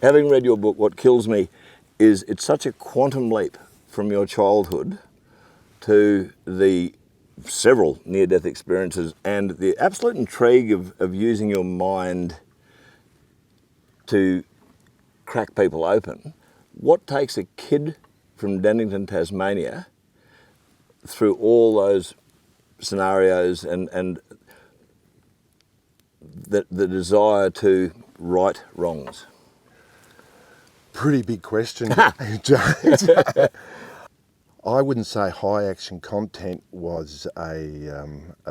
Having read your book, what kills me is it's such a quantum leap from your childhood to the several near-death experiences and the absolute intrigue of using your mind to crack people open. What takes a kid from Dennington, Tasmania, through all those scenarios and the desire to right wrongs? Pretty big question, James. I wouldn't say high action content was a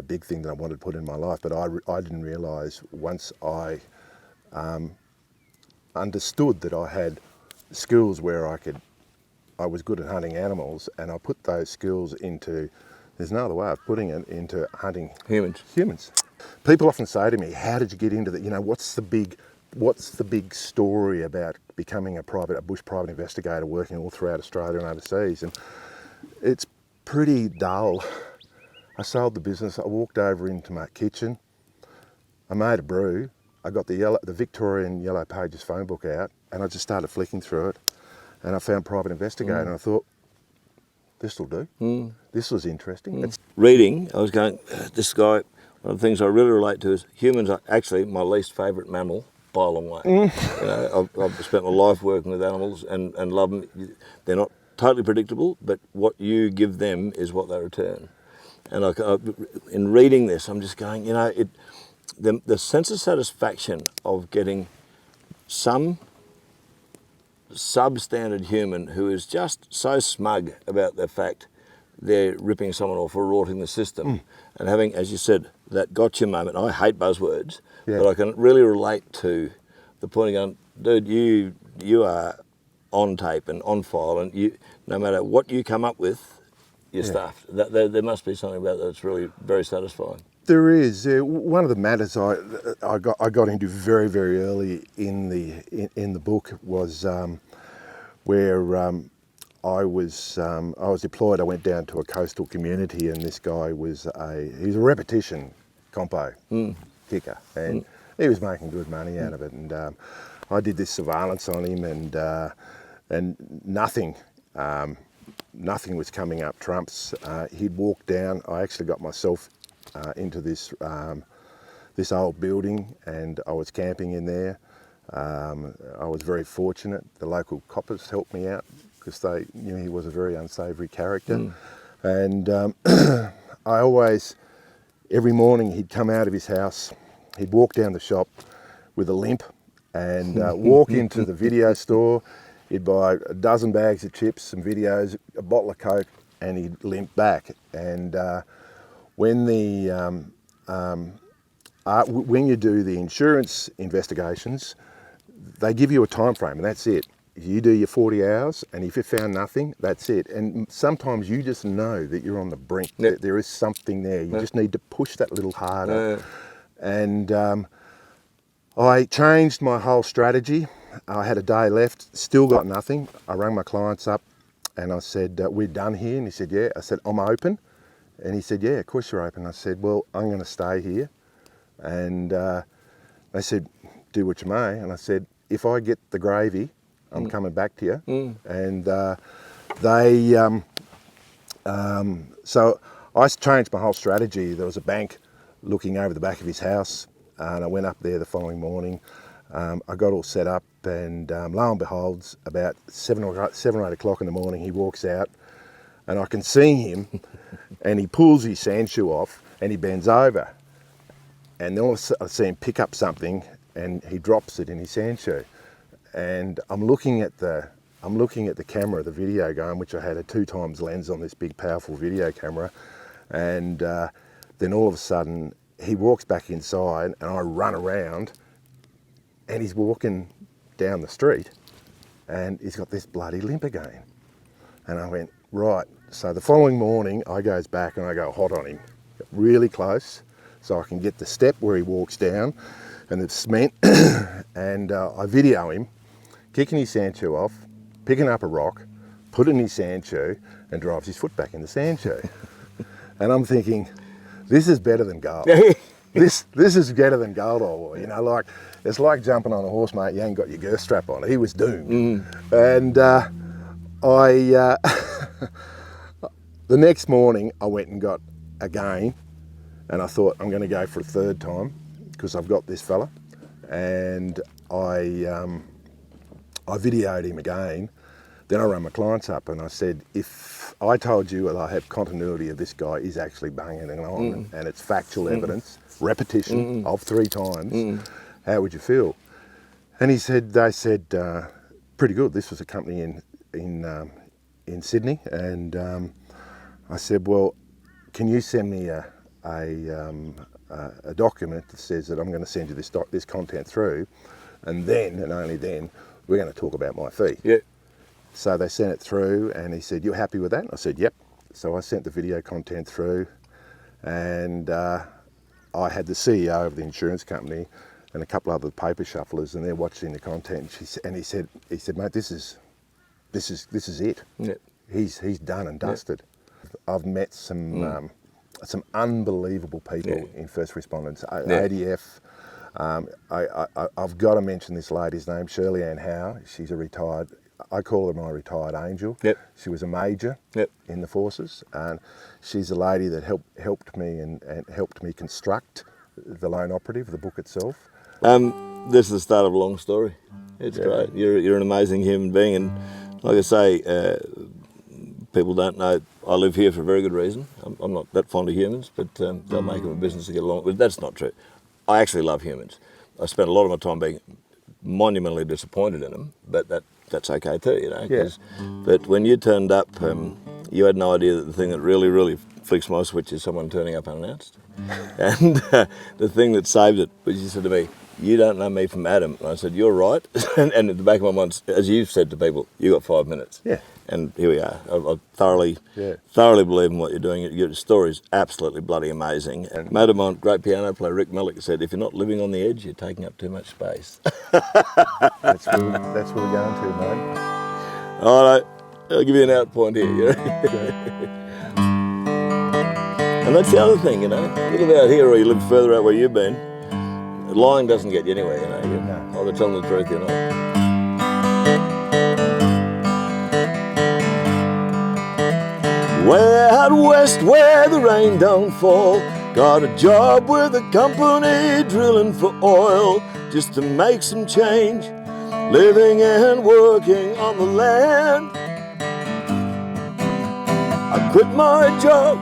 big thing that I wanted to put in my life, but I didn't realise once I understood that I had skills where I was good at hunting animals, and I put those skills into, there's no other way of putting it, into hunting humans. People often say to me, how did you get into that? You know, what's the big story about becoming a bush private investigator working all throughout Australia and overseas? And it's pretty dull. I sold the business, I walked over into my kitchen, I made a brew, I got the Victorian Yellow Pages phone book out, and I just started flicking through it, and I found Private Investigator, and I thought, this will do. This was interesting. Reading, I was going, this guy, one of the things I really relate to is humans are actually my least favourite mammal by a long way. You know, I've spent my life working with animals and love them. They're not totally predictable, but what you give them is what they return. And in reading this, I'm just going, you know, the sense of satisfaction of getting some substandard human who is just so smug about the fact they're ripping someone off or rorting the system and having, as you said, that gotcha moment. I hate buzzwords, but I can really relate to the point of going, dude, you are on tape and on file, and you, no matter what you come up with, you're stuffed. There must be something about that that's really very satisfying. There is. One of the matters I got into very, very early in the book was where I was deployed. I went down to a coastal community, and this guy was he's a repetition compo kicker, and he was making good money out of it. And I did this surveillance on him, and nothing was coming up trumps. He'd walk down. I actually got myself into this old building, and I was camping in there. I was very fortunate. The local coppers helped me out because they knew he was a very unsavoury character. And I always, every morning he'd come out of his house, he'd walk down the shop with a limp and walk into the video store. He'd buy a dozen bags of chips, some videos, a bottle of Coke, and he'd limp back. And when you do the insurance investigations, they give you a time frame, and that's it. You do your 40 hours, and if you found nothing, that's it. And sometimes you just know that you're on the brink, that there is something there. You just need to push that little harder. And I changed my whole strategy. I had a day left, still got nothing. I rang my clients up and I said, we're done here. And he said, yeah. I said, I'm open. And he said, yeah, of course you're open. I said, well, I'm going to stay here. And they said, do what you may. And I said, if I get the gravy, I'm coming back to you. And so I changed my whole strategy. There was a bank looking over the back of his house, and I went up there the following morning. I got all set up, and lo and behold, about 7 or 8 o'clock in the morning, he walks out, and I can see him, and he pulls his sand shoe off, and he bends over, and then I see him pick up something, and he drops it in his sand shoe, and I'm looking at the camera, the video going, which I had a 2x lens on this big powerful video camera, and then all of a sudden he walks back inside, and I run around, and he's walking down the street, and he's got this bloody limp again. And I went, right. So the following morning, I goes back and I go hot on him, really close, so I can get the step where he walks down, and the cement, and I video him kicking his sand shoe off, picking up a rock, put it in his sand shoe, and drives his foot back in the sand shoe. And I'm thinking, this is better than gold. this is better than gold, old boy. You know, like it's like jumping on a horse, mate. You ain't got your girth strap on. He was doomed. And I the next morning I went and got again, and I thought I'm going to go for a third time because I've got this fella, and I videoed him again. Then I rang my clients up and I said, if I told you that I have continuity of this guy, he's actually banging it on, and it's factual evidence, repetition of 3 times, how would you feel? And they said, pretty good. This was a company in Sydney, and I said, well, can you send me a document that says that I'm going to send you this content through, and then, and only then, we're going to talk about my fee. Yeah. So they sent it through, and he said, "You're happy with that?" And I said, "Yep." So I sent the video content through, and I had the CEO of the insurance company and a couple other paper shufflers, and they're watching the content. And he said, "Mate, this is it. Yeah. He's done and dusted." I've met some unbelievable people in first responders, ADF. I've got to mention this lady's name, Sherlley Ann Howe. She's a retired. I call her my retired angel. Yep. She was a major in the forces, and she's a lady that helped me and helped me construct the Lone Operative, the book itself. This is the start of a long story. It's great. You're an amazing human being, and like I say, people don't know I live here for a very good reason. I'm not that fond of humans, but they'll make them a business to get along. But that's not true. I actually love humans. I spend a lot of my time being monumentally disappointed in them, but that's okay too, you know. But when you turned up, you had no idea that the thing that really flicks my switch is someone turning up unannounced. And the thing that saved it was you said to me, "You don't know me from Adam." And I said, "You're right." and at the back of my mind, as you've said to people, you got 5 minutes. Yeah. And here we are. I thoroughly believe in what you're doing. Your story's absolutely bloody amazing. And a mate of mine, great piano player, Rick Millick, said, "If you're not living on the edge, you're taking up too much space." That's where we're going to, mate. All right, I'll give you an out point here. And that's the other thing, you know. You live out here or you live further out where you've been, lying doesn't get you anywhere, you know. You're either telling the truth or not. Way out west where the rain don't fall, got a job with a company drilling for oil just to make some change, living and working on the land. I quit my job,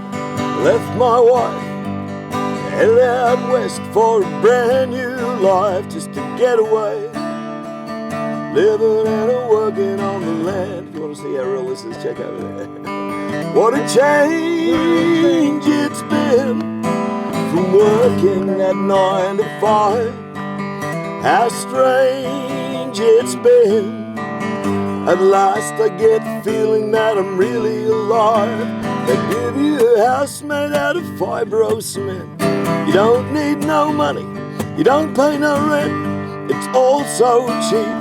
left my wife, headed out west for a brand new life just to get away, living and working on the land. If you want to see how real this is, check over there. What a change it's been from working at 9 to 5. How strange it's been. At last I get the feeling that I'm really alive. They give you a house made out of fibro cement. You don't need no money, you don't pay no rent. It's all so cheap,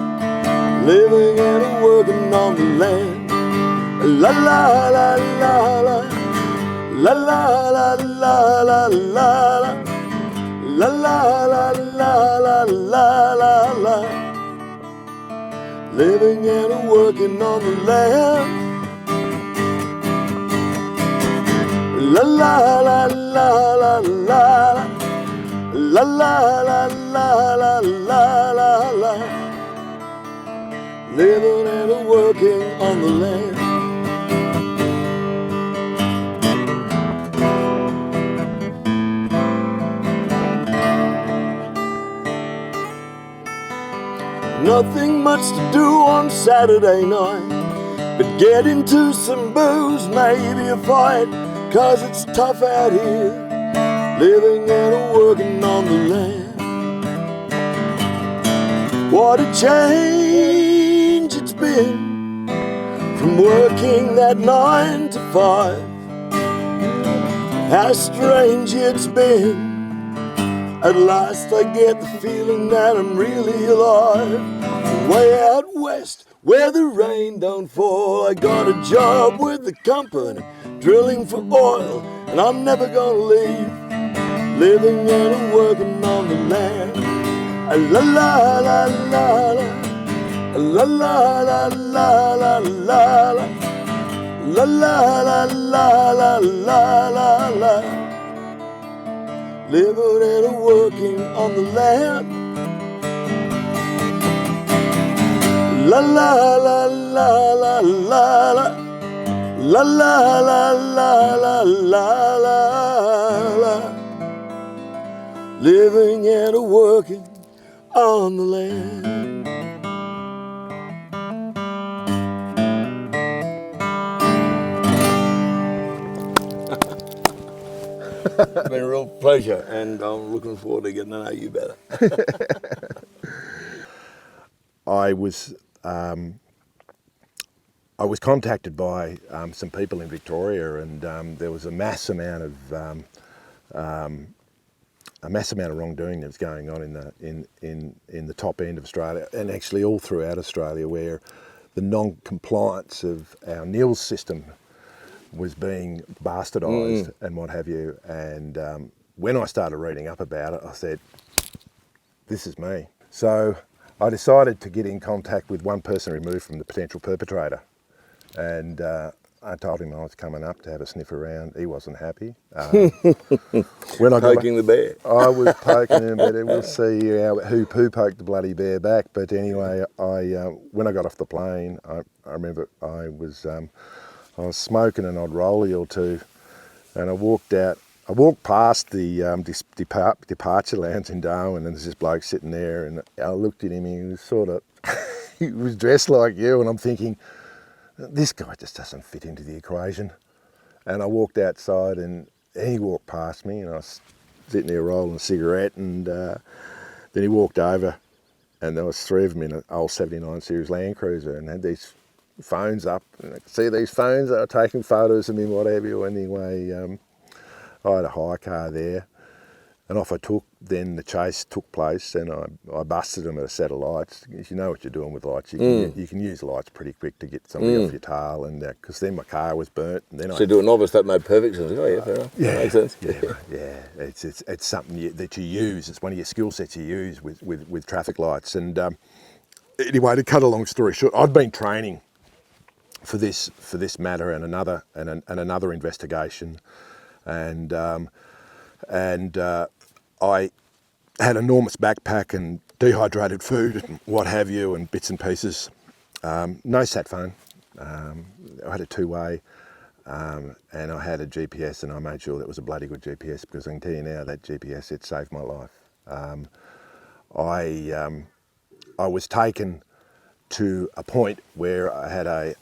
living and working on the land. La la la la la, la la la la la la, la la la la la la la. Living and working on the land. La la la la la la, la la la la la la la. Living and working on the land. Nothing much to do on Saturday night, but get into some booze, maybe a fight, 'cause it's tough out here, living and working on the land. What a change it's been from working that 9 to 5. How strange it's been. At last I get the feeling that I'm really alive. Way out west, where the rain don't fall, I got a job with the company, drilling for oil, and I'm never gonna leave. living and working on the land. La la la la la, la la la la la la la, la la la la la la la, living and working on the land. La la la la la la la, la la la la la la la, living and working on the land. It's been a real pleasure, and I'm looking forward to getting to know you better. I was contacted by some people in Victoria, and there was a mass amount of wrongdoing that was going on in the top end of Australia, and actually all throughout Australia, where the non-compliance of our NILS system was being bastardised and what have you. And when I started reading up about it, I said, this is me. So I decided to get in contact with one person removed from the potential perpetrator. And I told him I was coming up to have a sniff around. He wasn't happy. When I Poking the bear. I was poking him, but we'll see who poked the bloody bear back. But anyway, when I got off the plane, I remember I was smoking an odd rollie or two, and I walked out. I walked past the departure lounge in Darwin, and there's this bloke sitting there, and I looked at him, and he was sort of, he was dressed like you, and I'm thinking, this guy just doesn't fit into the equation. And I walked outside, and he walked past me, and I was sitting there rolling a cigarette, and then he walked over, and there was three of them in an old 79 Series Land Cruiser, and had these phones up, and I could see these phones, they were taking photos of me, whatever. Anyway, I had a hire car there, and off I took. Then the chase took place, and I busted them at a set of lights. If you know what you're doing with lights, you can use lights pretty quick to get somebody off your tail, and because then my car was burnt. And then So to a novice, that made perfect sense. Oh yeah, fair enough. Yeah, Makes sense. Yeah. It's something that you use. It's one of your skill sets you use with traffic lights. And anyway, to cut a long story short, I'd been training for this matter and another investigation, and I had enormous backpack and dehydrated food and what have you, and bits and pieces. No sat phone. I had a two-way, and I had a GPS, and I made sure that was a bloody good GPS, because I can tell you now that GPS, it saved my life. I was taken to a point where I had a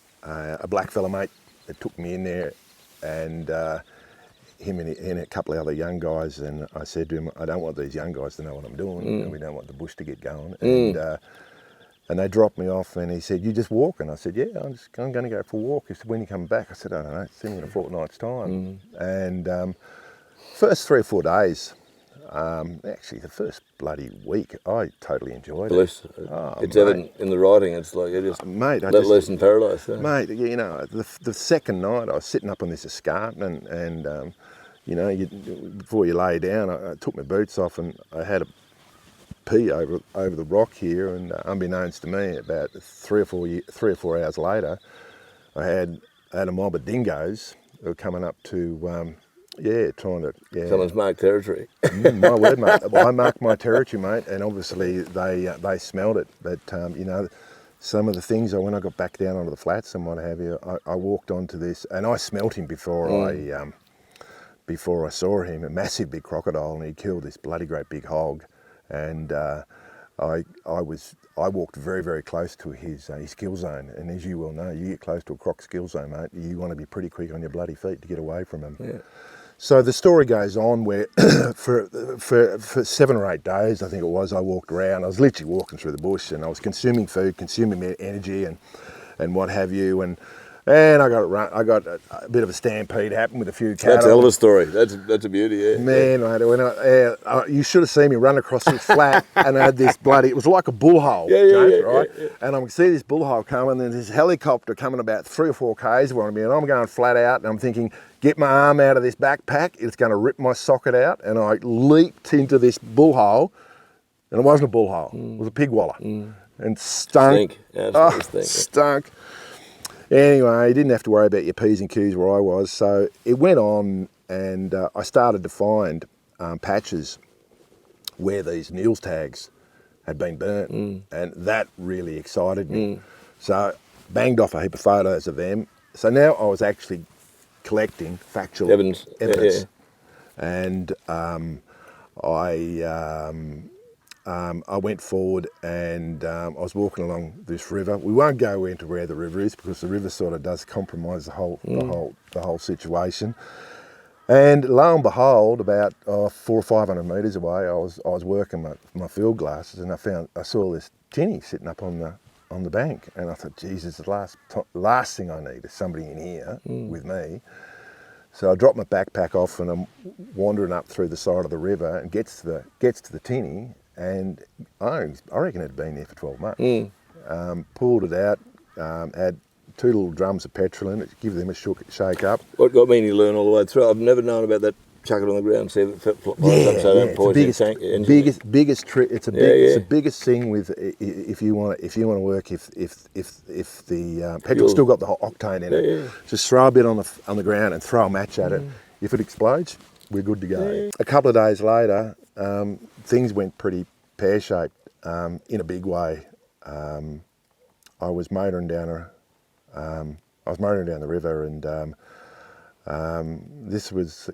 black fella mate that took me in there, and him and a couple of other young guys, and I said to him, I don't want these young guys to know what I'm doing, and we don't want the bush to get going. And they dropped me off, and he said, you just walk? And I said, yeah, I'm going to go for a walk. He said, when you come back? I said, I don't know, see me in a fortnight's time. And first 3 or 4 days, actually the first bloody week, I totally enjoyed it. It's evident in the writing. It's like you just let loose in paradise. Yeah. Mate, you know, the second night I was sitting up on this escarpment, and you know, before you lay down, I took my boots off, and I had a pee over the rock here, and unbeknownst to me, about 3 or 4 hours later, I had a mob of dingoes who were coming up to, trying to... Yeah. Someone's marked territory. My word, mate. Well, I marked my territory, mate, and obviously they smelled it. But, you know, some of the things, when I got back down onto the flats and what have you, I walked onto this, and I smelt him before I saw him, a massive big crocodile, and he killed this bloody great big hog. And I walked very, very close to his kill zone, and as you well know, you get close to a croc's kill zone, mate, you want to be pretty quick on your bloody feet to get away from him. Yeah. So the story goes on where for 7 or 8 days, I think it was, I walked around. I was literally walking through the bush, and I was consuming food, consuming energy, and what have you. And And I got a bit of a stampede happen with a few cattle. That's a hell of a story. That's a beauty, yeah. Man, mate, you should have seen me run across this flat, and I had this it was like a bullhole, James, right? Yeah. And I can see this bullhole coming, and there's this helicopter coming about 3 or 4 k's on me, and I'm going flat out, and I'm thinking, get my arm out of this backpack, it's going to rip my socket out, and I leaped into this bullhole, and it wasn't a bullhole, it was a pig waller, and stunk. Stunk. Anyway, you didn't have to worry about your P's and Q's where I was, so it went on, and I started to find patches where these Niels tags had been burnt, and that really excited me. So banged off a heap of photos of them. So now I was actually collecting factual evidence. And I went forward, and I was walking along this river. We won't go into where the river is because the river sort of does compromise the whole situation. And lo and behold, about 400 or 500 metres away, I was working my field glasses, and I saw this tinny sitting up on the bank, and I thought, Jesus, the last thing I need is somebody in here with me. So I dropped my backpack off, and I'm wandering up through the side of the river, and gets to the tinny. And I reckon it had been there for 12 months. Pulled it out, had 2 little drums of petrol in it, give them a shake up. What got me to learn all the way through, I've never known about that, chuck it on the ground, see if it flies up so don't poison the tank. Biggest trick. It's the biggest thing with if you want to work if the petrol's still got the octane in it. Just throw a bit on the ground and throw a match at it. If it explodes, we're good to go. A couple of days later, things went pretty pear-shaped in a big way. I was motoring down the river, and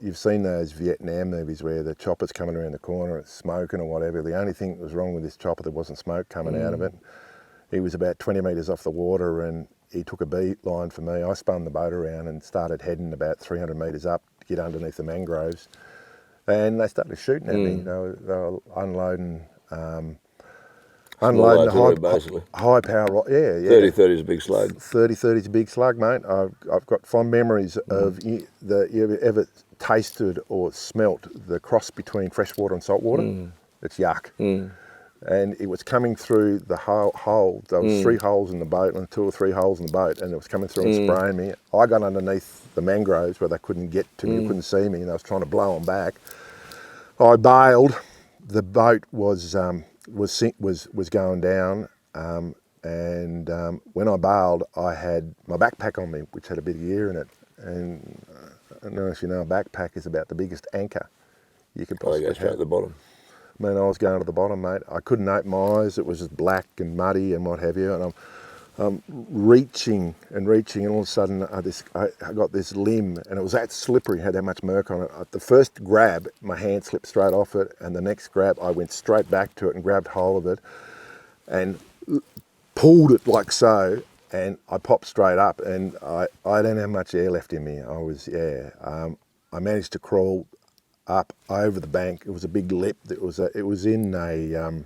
you've seen those Vietnam movies where the chopper's coming around the corner, it's smoking or whatever. The only thing that was wrong with this chopper, there wasn't smoke coming out of it. He was about 20 metres off the water, and he took a beat line for me. I spun the boat around and started heading about 300 metres up to get underneath the mangroves. And they started shooting at me. They were unloading the high power. Yeah. 30-30 is a big slug. 30-30 is a big slug, mate. I've got fond memories of you ever tasted or smelt the cross between freshwater and saltwater. It's yuck. And it was coming through the hole. There was 3 holes in the boat, and 2 or 3 holes in the boat, and it was coming through and spraying me. I got underneath the mangroves where they couldn't get to me, couldn't see me, and I was trying to blow them back. I bailed. The boat was going down, and when I bailed, I had my backpack on me, which had a bit of gear in it. And I don't know if you know, a backpack is about the biggest anchor you could possibly have. Straight at the bottom. Man, I was going to the bottom, mate. I couldn't open my eyes. It was just black and muddy and what have you. And I'm reaching, and all of a sudden I got this limb, and it was that slippery, had that much murk on it. The first grab, my hand slipped straight off it, and the next grab, I went straight back to it and grabbed hold of it and pulled it like so, and I popped straight up, and I don't have much air left in me. I managed to crawl up over the bank. It was a big lip. It was in a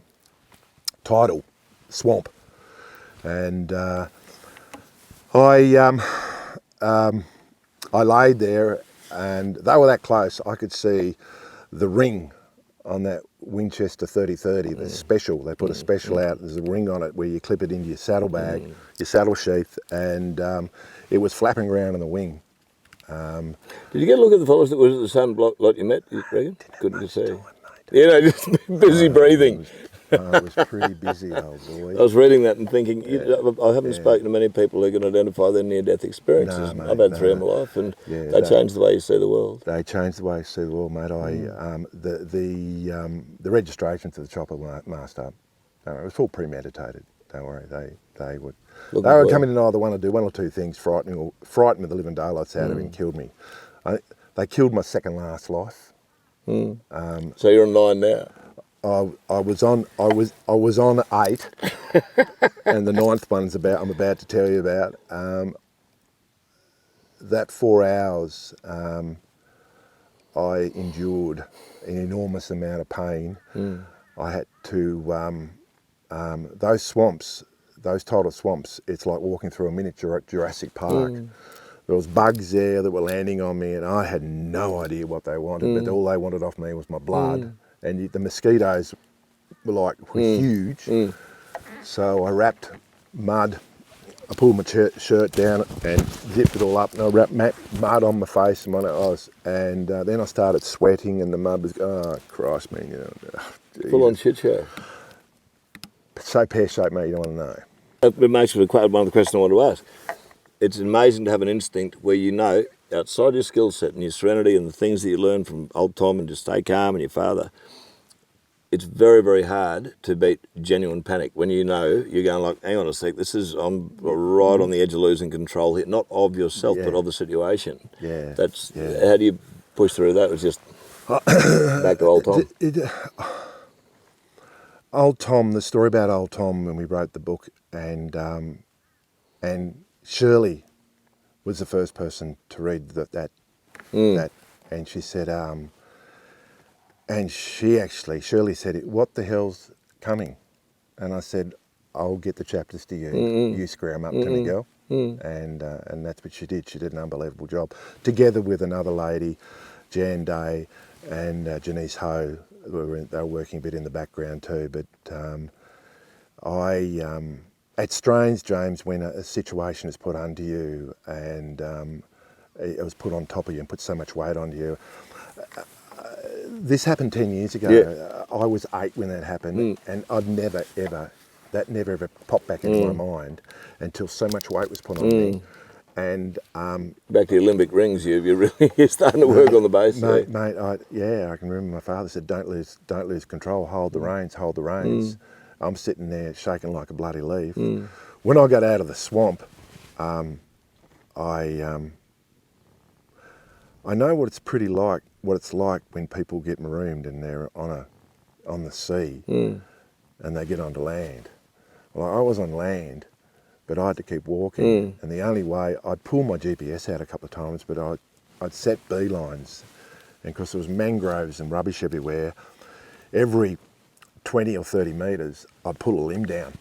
tidal swamp, and I laid there, and they were that close. I could see the ring on that Winchester 30-30, the special. They put a special out. There's a ring on it where you clip it into your saddlebag, your saddle sheath, and it was flapping around in the wing. Did you get a look at the fellows that was at the same block like you met, you reckon? Couldn't you see? Just busy breathing. I was pretty busy, old boy. I was reading that and thinking, I haven't spoken to many people who can identify their near-death experiences. No, mate, I've had 3 in my life, and they change the way you see the world. They changed the way you see the world, mate. The registration to the chopper masked up. It was all premeditated. Don't worry, they would. They were coming in either want to do 1 or 2 things, frighten the living daylights out of me and killed me. They killed my second last life. So you're on 9 now. I was on 8, and the 9th one's I'm about to tell you about. That 4 hours, I endured an enormous amount of pain. I had to those swamps. those tidal swamps, it's like walking through a miniature Jurassic Park. There was bugs there that were landing on me, and I had no idea what they wanted, but all they wanted off me was my blood. And the mosquitoes were huge. So I wrapped mud. I pulled my shirt down and zipped it all up, and I wrapped mud on my face and my eyes. And then I started sweating, and the mud was, oh Christ, man, you know. Full on shit show. So pear-shaped, mate, you don't want to know. It makes me one of the questions I want to ask. It's amazing to have an instinct where you know, outside your skill set and your serenity and the things that you learn from old Tom and just stay calm and your father, it's very, very hard to beat genuine panic when you know you're going like, hang on a sec, I'm right on the edge of losing control here, not of yourself, but of the situation. Yeah. How do you push through that? It was just back to old Tom. Old Tom, the story about old Tom when we wrote the book, and Sherlley was the first person to read that, and she said, and Sherlley said, what the hell's coming? And I said, I'll get the chapters to you. You screw them up to me, girl. And that's what she did. She did an unbelievable job, together with another lady, Jan Day, and Janice Ho. They were working a bit in the background too. But it's strange, James, when a situation is put under you and it was put on top of you and put so much weight onto you. This happened 10 years ago. Yeah. I was 8 when that happened, and I'd never ever popped back into my mind until so much weight was put on me. And back to the Olympic rings, you're starting to work on the base. Mate, I can remember my father said, "Don't lose control. Hold the reins. Hold the reins." I'm sitting there shaking like a bloody leaf. When I got out of the swamp, I know what it's like when people get marooned and they're on the sea and they get onto land. Well, I was on land, but I had to keep walking, and the only way, I'd pull my GPS out a couple of times, but I'd set beelines, and because there was mangroves and rubbish everywhere, every 20 or 30 metres, I'd pull a limb down.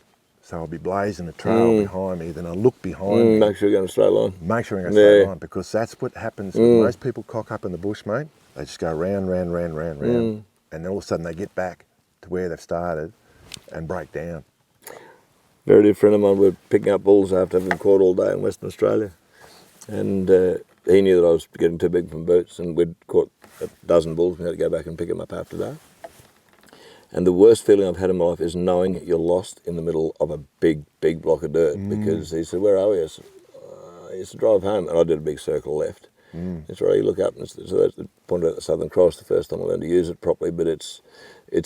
So I'd be blazing a trail behind me, then I'd look behind me. Make sure you're going a straight line. Make sure you're going a straight line, because that's what happens when most people cock up in the bush, mate. They just go round, and then all of a sudden they get back to where they've started and break down. Very dear friend of mine, we're picking up bulls after having caught all day in Western Australia. And he knew that I was getting too big from boots, and we'd caught a dozen bulls. We had to go back and pick them up after that. And the worst feeling I've had in my life is knowing you're lost in the middle of a big, big block of dirt. Because he said, "Where are we?" I said, "I used to drive home," and I did a big circle left. That's right, you look up, and so that's the point out the Southern Cross, the first time I learned to use it properly, but it's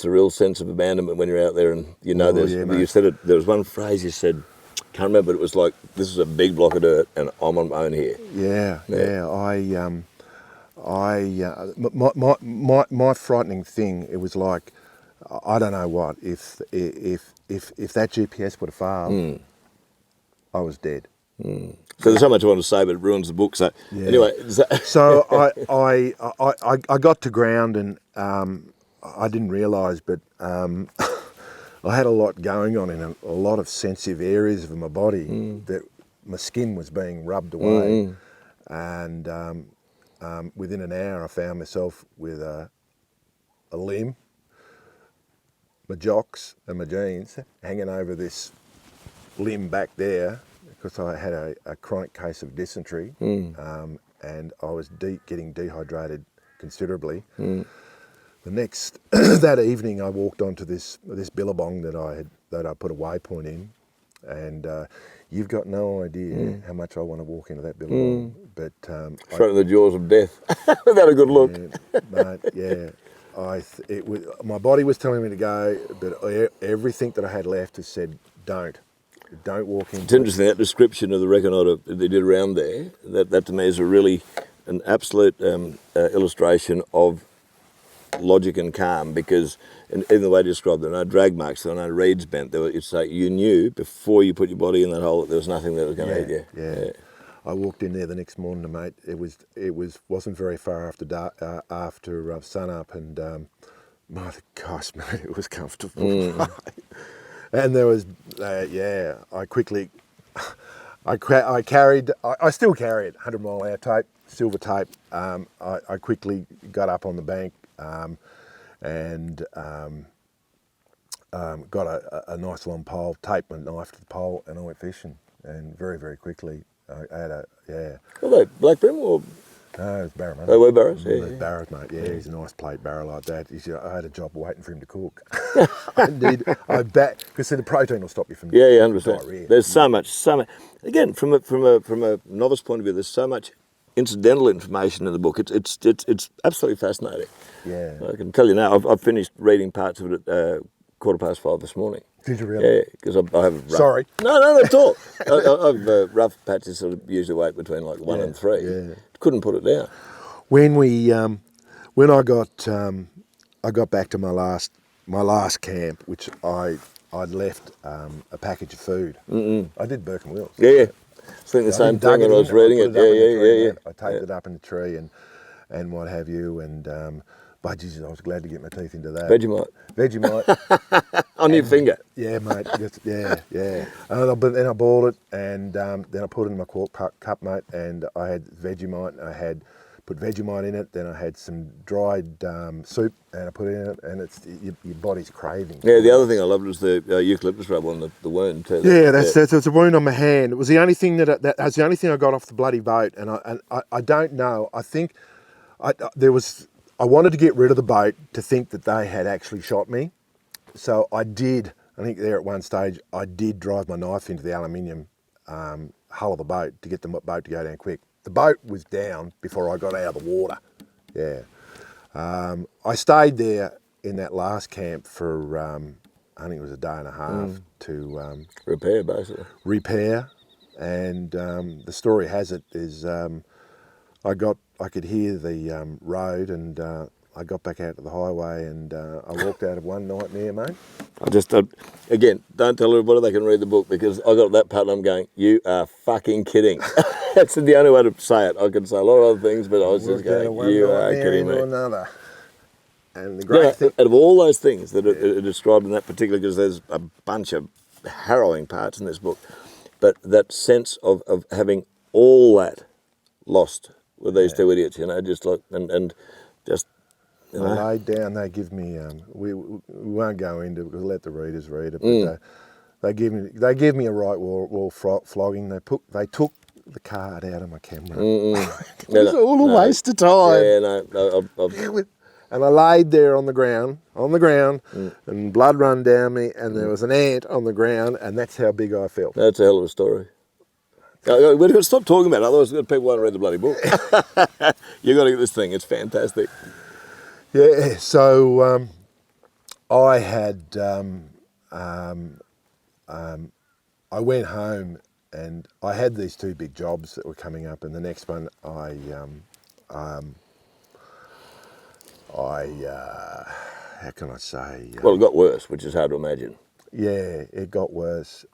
a real sense of abandonment when you're out there, and you know you said it, there was one phrase you said, can't remember, but it was like, this is a big block of dirt and I'm on my own here. My frightening thing, it was like, I don't know what, if that GPS would have failed, I was dead. So there's so much I want to say, but it ruins the book. So anyway, so I got to ground, and I didn't realise, but I had a lot going on in a lot of sensitive areas of my body that my skin was being rubbed away, and within an hour I found myself with a limb, my jocks and my jeans hanging over this limb back there, because I had a chronic case of dysentery, and I was getting dehydrated considerably. That evening, I walked onto this billabong that I put a waypoint in, and you've got no idea how much I want to walk into that billabong. But straight in the jaws of death, without a good look. My body was telling me to go, but everything that I had left has said, don't walk into it. It's interesting, that description of the reconnoiter that they did around there, that to me is an absolute illustration of logic and calm, because in the way you described there, no drag marks, there were no reeds bent. It's like you knew before you put your body in that hole that there was nothing that was going to hit you. Yeah. I walked in there the next morning, mate. It wasn't very far after sun up, and my gosh, mate, it was comfortable. And there was, I quickly, I still carry it, 100 mile an hour tape, silver tape. I quickly got up on the bank and got a nice long pole, taped my knife to the pole, and I went fishing. And very, very quickly, I had Were they black brim or? No, it was barra, mate. They were barras? Barras, mate. Yeah, he's a nice plate barra like that. I had a job waiting for him to cook. I bet, because the protein will stop you from 100%. diarrhea. There's so much. Again, from a novice point of view, there's so much incidental information in the book. It's absolutely fascinating. Yeah. I can tell you now, I've finished reading parts of it at 5:15 this morning. Did you really? Yeah, because I have rough... Sorry. No, not at all. I've rough patches sort of usually wait between like 1 and 3. Yeah. Couldn't put it down. When I got back to my last camp, which I'd left a package of food. I did Burke and Wills. Yeah. I think the same thing when I was reading it. Yeah. I taped it up in the tree and what have you, and but Jesus, I was glad to get my teeth into that. Vegemite. On your finger. Yeah, mate. Yeah. And then I boiled it, and then I put it in my quart cup, mate. And I had Vegemite. I had put Vegemite in it. Then I had some dried soup, and I put it in it, and it's your body's craving. Yeah. The other thing I loved was the eucalyptus rub on the wound too. Yeah, that's a wound on my hand. It was the only thing that's the only thing I got off the bloody boat, and I don't know. I think I wanted to get rid of the boat to think that they had actually shot me. So I think there at one stage, I did drive my knife into the aluminium hull of the boat to get the boat to go down quick. The boat was down before I got out of the water. Yeah. I stayed there in that last camp for, I think it was a day and a half to... repair, basically. Repair. And the story has it is I could hear the road, and I got back out to the highway, and I walked out of one nightmare, mate. Again, don't tell everybody they can read the book, because I got that part and I'm going, you are fucking kidding. That's the only way to say it. I could say a lot of other things, but I was just going, you are kidding me. Another. And the great thing... Out of all those things that are described in that particular, because there's a bunch of harrowing parts in this book, but that sense of having all that lost with these two idiots, just like, and just... I laid down, they give me, we won't go into it because we'll let the readers read it, but they give me a right wall flogging. They took the card out of my camera. It was all a waste of time. Yeah, and I laid there on the ground, and blood run down me, and there was an ant on the ground, and that's how big I felt. That's a hell of a story. We're going to stop talking about it, otherwise people won't read the bloody book. You've got to get this thing, it's fantastic. Yeah, so I had, I went home, and I had these two big jobs that were coming up, and the next one how can I say? Well, it got worse, which is hard to imagine. Yeah, it got worse.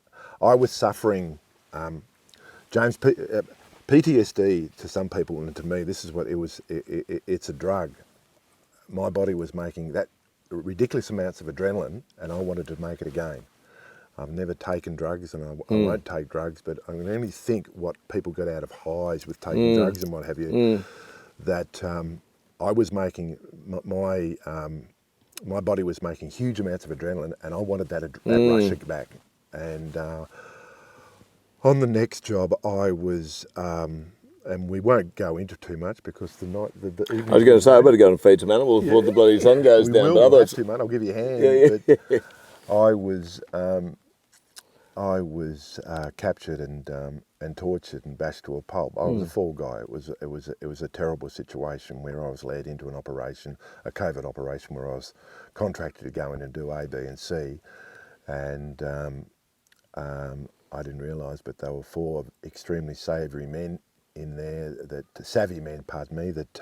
I was suffering, James, PTSD to some people, and to me, this is what it was. It's a drug. My body was making that ridiculous amounts of adrenaline, and I wanted to make it again. I've never taken drugs, and I won't take drugs, but I can only think what people get out of highs with taking drugs and what have you. That I was making my body was making huge amounts of adrenaline, and I wanted that rush back. And on the next job, I was. And we won't go into too much because the evening... I was going to say, I better go and feed some animals before the bloody sun goes down. We will, have to, mate. I'll give you a hand. Yeah. But I was captured and tortured and bashed to a pulp. I was a fall guy. It was a terrible situation where I was led into an operation, a covert operation, where I was contracted to go in and do A, B, and C, and I didn't realise, but there were 4 extremely savoury men in there, savvy men, pardon me, that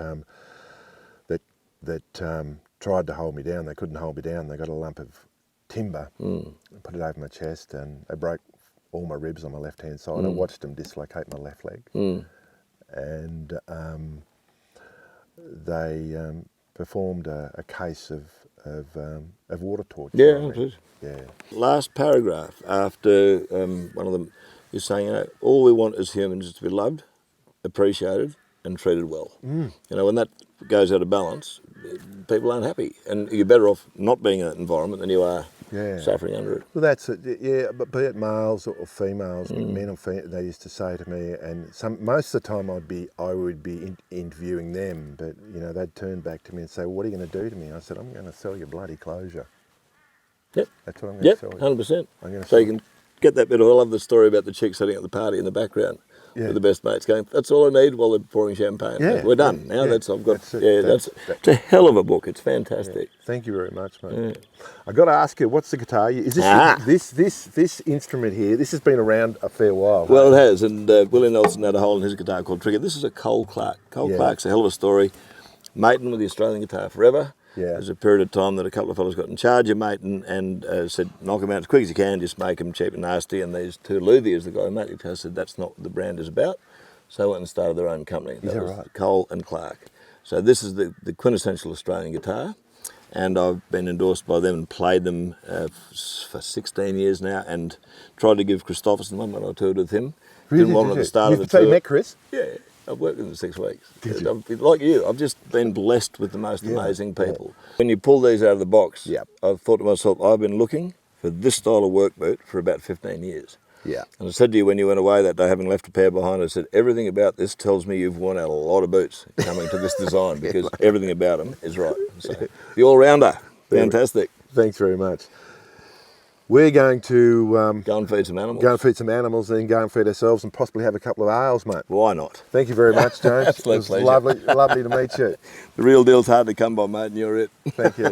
tried to hold me down. They couldn't hold me down. They got a lump of timber and put it over my chest, and they broke all my ribs on my left-hand side. I watched them dislocate my left leg, and they performed a case of of water torture. Yeah, I mean. absolutely. Yeah. Last paragraph after one of them is saying, you know, all we want as humans is to be loved, appreciated, and treated well. You know, when that goes out of balance, people aren't happy, and you're better off not being in that environment than you are suffering under it. Well, that's it. Yeah, but be it males or females, men or females, they used to say to me, and most of the time I would be interviewing them, but you know they'd turn back to me and say, well, "What are you going to do to me?" I said, "I'm going to sell you bloody closure." Yep. That's what I'm going to sell you. 100%. I'm going to So you can get that bit of, I love the story about the chick setting up the party in the background with the best mates going, that's all I need while they're pouring champagne. Yeah, We're done. Now yeah. I've got, That's it. it's a hell of a book. It's fantastic. Yeah. Thank you very much, mate. I got to ask you, what's the guitar? Is this instrument here? This has been around a fair while. Well, it has, and Willie Nelson had a hole in his guitar called Trigger. This is a Cole Clark. Cole Clark's a hell of a story. Maiden with the Australian guitar forever. Yeah. There's a period of time that a couple of fellas got in charge of Maiden and said, knock them out as quick as you can, just make them cheap and nasty. And these two luthiers, the guy who made the guitar, said that's not what the brand is about. So they went and started their own company. Is that was right? Cole and Clark. So this is the quintessential Australian guitar. And I've been endorsed by them and played them for 16 years now, and tried to give Christopherson one when I toured with him. Really? Didn't want him at the start of the So you tour. met Chris? Yeah, I've worked with him 6 weeks. Did you? Like you, I've just been blessed with the most amazing people. When you pull these out of the box, I've thought to myself, I've been looking for this style of work boot for about 15 years. Yeah. And I said to you when you went away that day, having left a pair behind, I said, everything about this tells me you've worn out a lot of boots coming to this design, because everything about them is right. So the all-rounder, fantastic. Thanks very much. We're going to Go and feed some animals. go and feed some animals, and then go and feed ourselves, and possibly have a couple of ales, mate. Why not? Thank you very much, James. Absolute It was pleasure. lovely to meet you. The real deal's hard to come by, mate, and you're it. Thank you.